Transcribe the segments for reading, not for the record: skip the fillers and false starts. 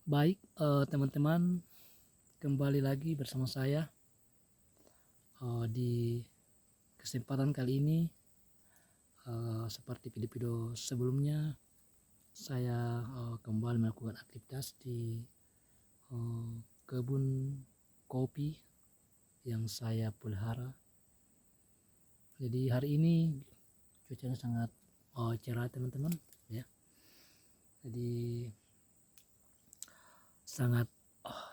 Baik, teman-teman, kembali lagi bersama saya di kesempatan kali ini. Seperti video-video sebelumnya, saya kembali melakukan aktivitas di kebun kopi yang saya pelihara. Jadi hari ini cuacanya sangat cerah, teman-teman, ya. Jadi sangat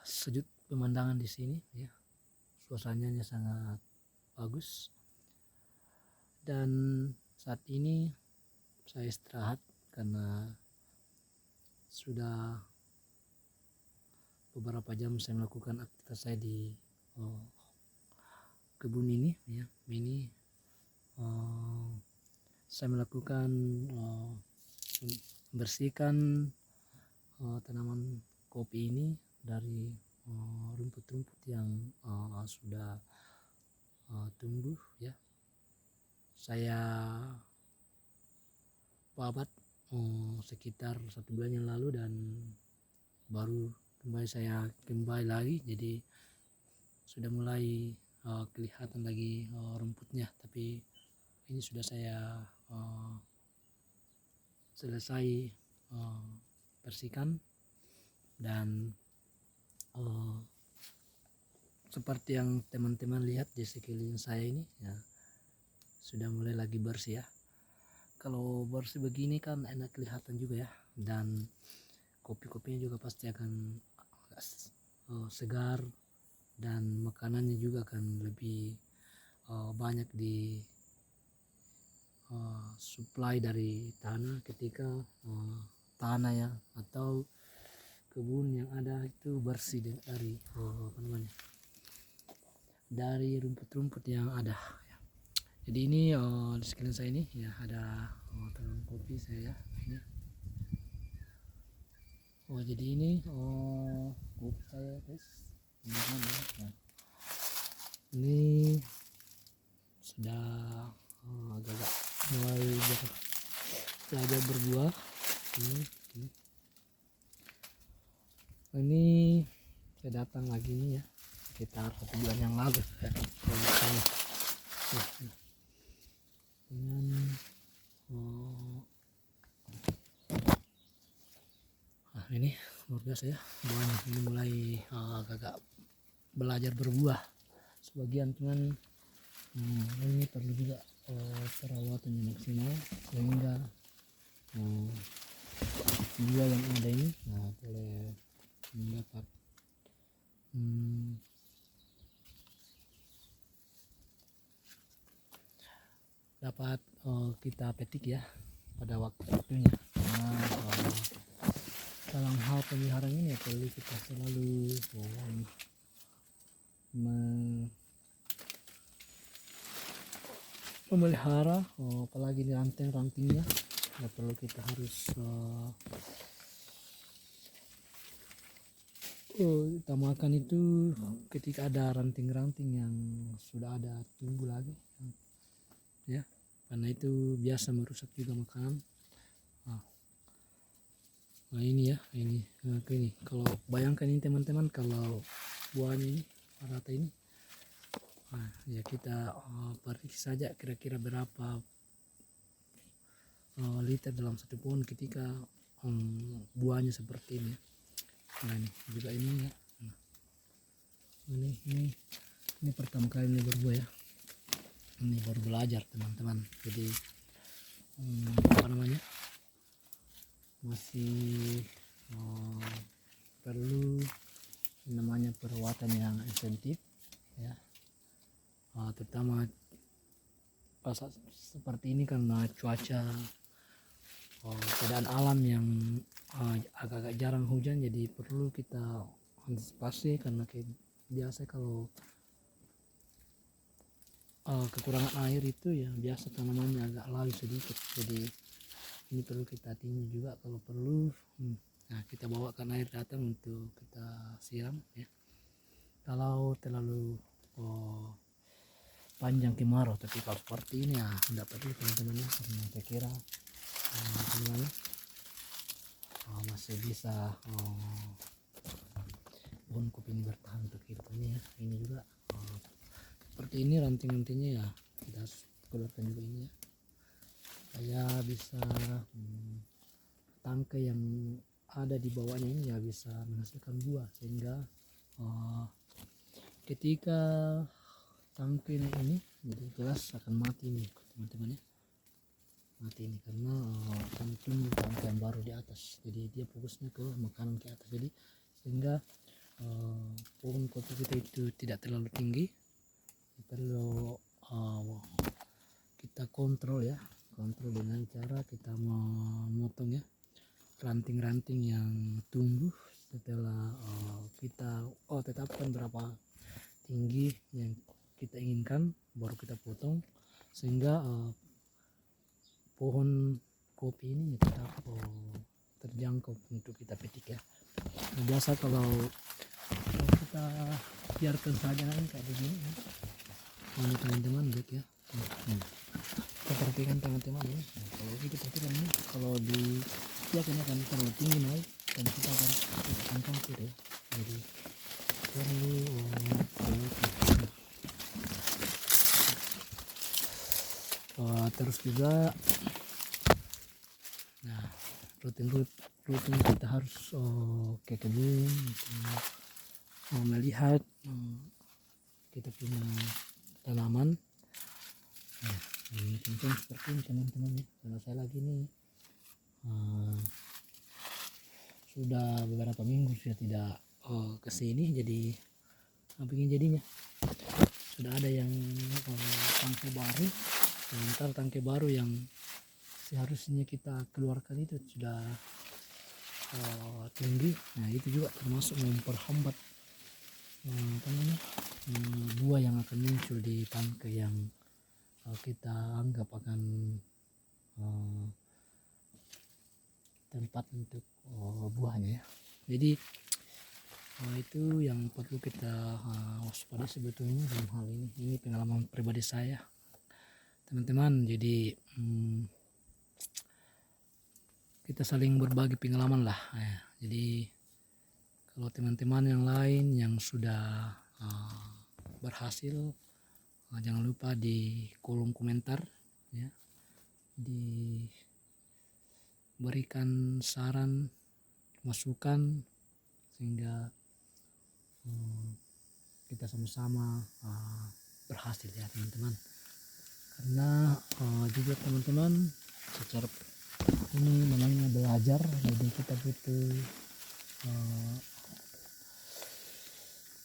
sejuk pemandangan di sini, ya. Suasananya sangat bagus. Dan saat ini saya istirahat karena sudah beberapa jam saya melakukan aktivitas saya di kebun ini, ya. Ini saya melakukan membersihkan tanaman kopi ini dari rumput-rumput yang sudah tumbuh, ya. Saya babat sekitar 1 bulan yang lalu dan baru saya kembali lagi, jadi sudah mulai kelihatan lagi rumputnya, tapi ini sudah saya selesai bersihkan. Dan seperti yang teman-teman lihat di sekeliling saya ini, ya, sudah mulai lagi bersih, ya. Kalau bersih begini kan enak kelihatan juga, ya, dan kopi-kopinya juga pasti akan segar dan makanannya juga akan lebih banyak di supply dari tanah ketika tanah ya atau kebun yang ada itu bersih dari dari rumput-rumput yang ada, ya. Jadi ini di sekeliling saya ini, ya, ada tanaman kopi saya, ya, ini. Jadi ini kopi saya, guys. Ini sudah agak mulai belajar berbuah. Ini saya datang lagi nih, ya, sekitar 1 bulan yang lalu, ya, dengan ini luar biasa, ya, buahnya ini mulai agak belajar berbuah sebagian, cuman ini perlu juga perawatan yang maksimal sehingga buah yang ada ini boleh mendapat dapat kita petik, ya, pada waktunya. Karena dalam hal pemeliharaan ini, ya, perlu kita selalu memelihara, apalagi di ranting-rantingnya, ya, perlu kita harus utamakan itu ketika ada ranting-ranting yang sudah ada tumbuh lagi, ya, karena itu biasa merusak juga makanan. Nah ini, ya, ini kalau bayangkan ini teman-teman, kalau buahnya ini rata ini, ya kita periksa saja kira-kira berapa liter dalam satu pohon ketika buahnya seperti ini. Nah ini juga ini, ya. Nah, ini pertama kali ini berbuah, ya. Ini baru belajar, teman-teman. Jadi masih perlu namanya perawatan yang intensif, ya. Terutama pas seperti ini karena cuaca keadaan alam yang agak-agak jarang hujan, jadi perlu kita antisipasi karena biasa kalau kekurangan air itu, ya, biasa tanamannya agak layu sedikit, jadi ini perlu kita tinju juga kalau perlu. Nah, kita bawakan air datang untuk kita siram, ya, kalau terlalu panjang kemarau. Tapi kalau seperti ini, ya, tidak perlu, teman-teman, karena saya kira masih bisa pohon kopi ini bertahan untuk kehidupannya ya. Ini juga seperti ini ranting-rantingnya ya, kita harus keluarkan juga ini ya, supaya bisa tangkai yang ada di bawahnya ini ya bisa menghasilkan buah, sehingga ketika tangkainya ini jadi jelas akan mati nih teman-teman ya, mati ini karena akan tumbuh tangkai yang baru di atas, jadi dia fokusnya ke makanan ke atas, jadi sehingga pohon kopi kita itu tidak terlalu tinggi, perlu kita kontrol ya, kontrol dengan cara kita memotong ya ranting-ranting yang tumbuh setelah kita tetapkan berapa tinggi yang kita inginkan, baru kita potong sehingga pohon kopi ini tetap terjangkau untuk kita petik ya. Nah, biasa kalau kita biarkan saja kayak begini ya, ini teman-teman lihat ya, kita perhatikan teman-teman ya. Nah, kalau kita perhatikan ini, kalau di biarkan akan terlalu tinggi naik dan kita akan kangkir ya, jadi perlu terus juga nah rutin kita harus ke kebun untuk melihat kita punya tanaman. Nah, ini contohnya seperti ini teman-teman ya. Kalau saya lagi nih sudah beberapa minggu sudah tidak kesini, jadi begini jadinya sudah ada yang tangkai baru, sementara tangkai baru yang seharusnya kita keluarkan itu sudah tinggi. Nah itu juga termasuk memperhambat buah yang akan muncul di tangkai yang kita anggap akan tempat untuk buahnya ya. Jadi itu yang perlu kita waspada sebetulnya dalam hal ini. Ini pengalaman pribadi saya teman-teman, jadi kita saling berbagi pengalaman lah ya. Jadi kalau teman-teman yang lain yang sudah berhasil, jangan lupa di kolom komentar ya, diberikan saran masukan sehingga kita sama-sama berhasil ya teman-teman. Karena juga teman-teman secara ini namanya belajar, jadi kita butuh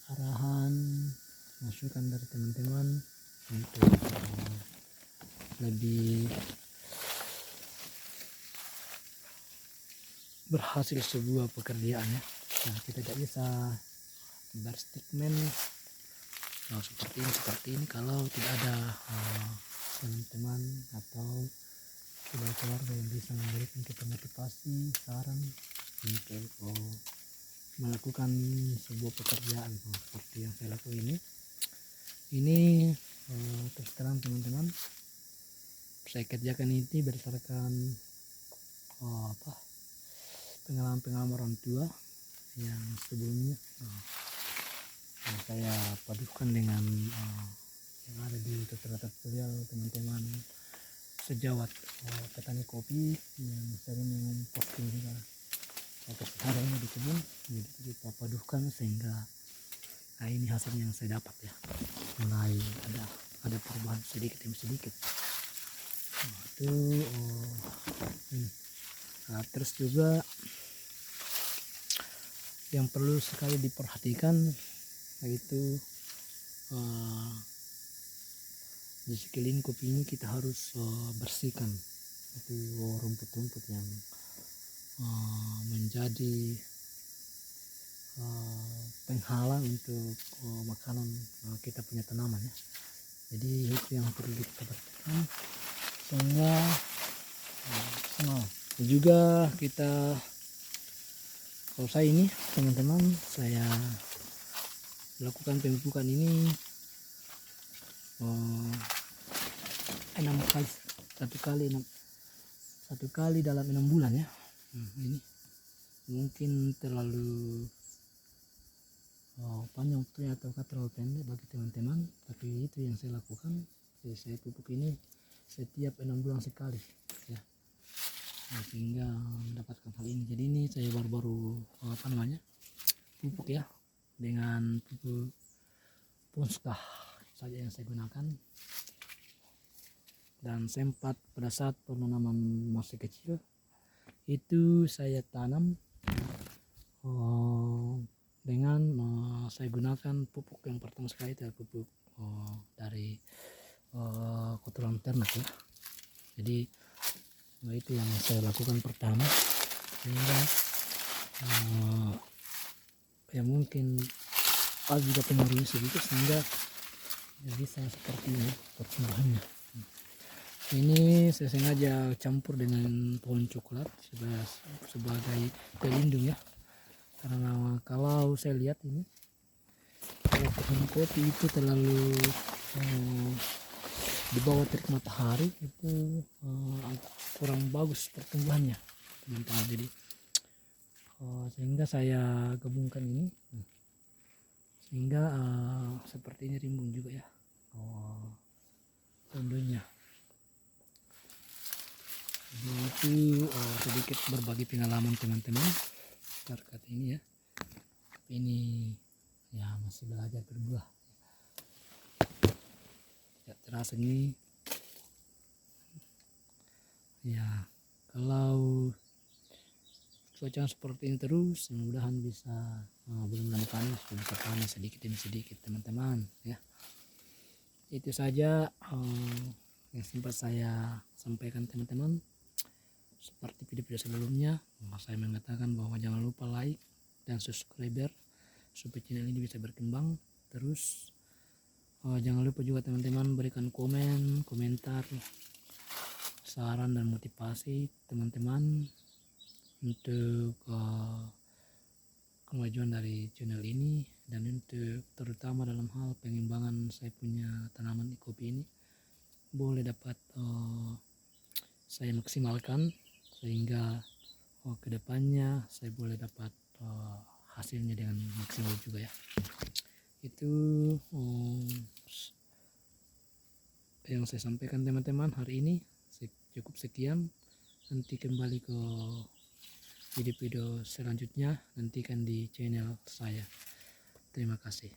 arahan masukan dari teman-teman untuk lebih berhasil sebuah pekerjaan ya. Nah, kita tidak bisa berstatement seperti ini kalau tidak ada teman-teman atau keluarga yang bisa memberikan kita motivasi, saran untuk melakukan sebuah pekerjaan seperti yang saya lakukan ini. Terus terang teman-teman, saya kerjakan ini berdasarkan pengalaman orang tua yang sebelumnya yang saya padukan dengan yang ada di tutorial teman-teman sejawat petani kopi yang sering memposting juga keadaannya di kebun, jadi kita padukan sehingga ini hasilnya yang saya dapat ya, mulai ada perubahan sedikit demi sedikit. Terus juga yang perlu sekali diperhatikan yaitu di sekeliling kopi ini kita harus bersihkan itu rumput-rumput yang menjadi penghalang untuk makanan kita punya tanaman ya. Jadi itu yang perlu kita perhatikan sehingga juga kita, kalau saya ini teman-teman, saya melakukan pemupukan ini 6 kali, satu kali dalam 6 bulan ya. Ini mungkin terlalu panjang waktunya ataukah terlalu pendek bagi teman-teman, tapi itu yang saya lakukan. Jadi saya pupuk ini setiap 6 bulan sekali ya. Nah, sehingga mendapatkan hal ini. Jadi ini saya baru-baru pupuk ya, dengan pupuk Ponska saja yang saya gunakan. Dan sempat pada saat penanaman masih kecil itu saya tanam dengan saya gunakan pupuk yang pertama sekali itu pupuk dari kotoran ternak ya. Jadi itu yang saya lakukan pertama, sehingga ya mungkin ada juga pengaruhnya sedikit sehingga ya bisa seperti ini pertumbuhannya. Ini saya sengaja campur dengan pohon coklat sebagai pelindung ya, karena kalau saya lihat ini kalau pohon kopi itu terlalu di bawah terik matahari itu agak kurang bagus pertumbuhannya teman-teman. Jadi sehingga saya gabungkan ini sehingga seperti ini rimbun juga ya tumbuhnya. Jadi itu sedikit berbagi pengalaman teman-teman terkait ini ya. Tapi ini ya masih belajar berbuah. Tidak terasa ini ya, kalau cuaca seperti ini terus mudah-mudahan bisa bulan panas bisa panas sedikit demi sedikit teman-teman ya. Itu saja yang sempat saya sampaikan teman-teman. Seperti video-video sebelumnya saya mengatakan bahwa jangan lupa like dan subscribe supaya channel ini bisa berkembang terus. Jangan lupa juga teman-teman berikan komentar, saran dan motivasi teman-teman untuk kemajuan dari channel ini, dan untuk terutama dalam hal pengembangan saya punya tanaman kopi ini boleh dapat saya maksimalkan sehingga kedepannya saya boleh dapat hasilnya dengan maksimal juga ya. Itu yang saya sampaikan teman-teman hari ini. Cukup sekian, nanti kembali ke video-video selanjutnya nantikan di channel saya. Terima kasih.